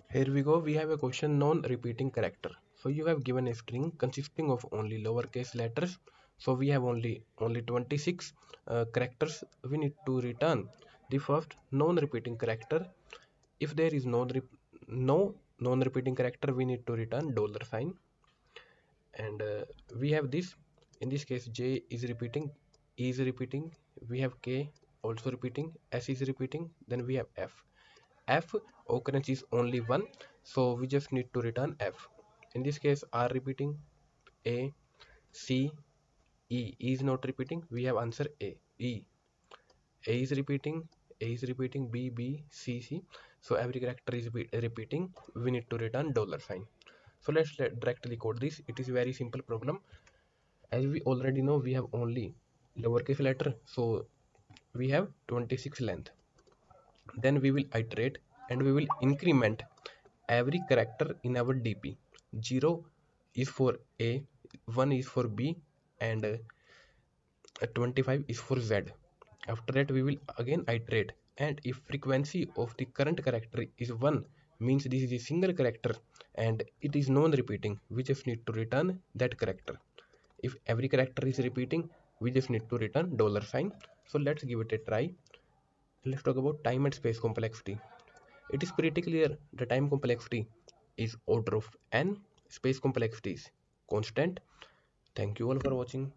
Here we go. We have a question non-repeating character. So you have given a string consisting of only lowercase letters. So we have only 26 characters. We need to return the first non-repeating character. If there is no non-repeating character, we need to return dollar sign. And we have this. In this case, J is repeating, E is repeating. We have K also repeating, S is repeating. Then we have F. F occurrence is only one, so we just need to return F. In this case, R repeating, A, C, E is not repeating. We have answer A, E. A is repeating, A is repeating, B, B, C, C. So every character is repeating. We need to return dollar sign. So let's directly code this. It is a very simple problem. As we already know, we have only lowercase letter, so we have 26 length. Then we will iterate and we will increment every character in our DP. 0 is for A, 1 is for B, and 25 is for Z. After that we will again iterate, and if frequency of the current character is 1, means this is a single character and it is non-repeating, we just need to return that character. If every character is repeating, we just need to return dollar sign. So let's give it a try. Let's talk about time and space complexity. It is pretty clear the time complexity is order of n, space complexity is constant. Thank you all for watching.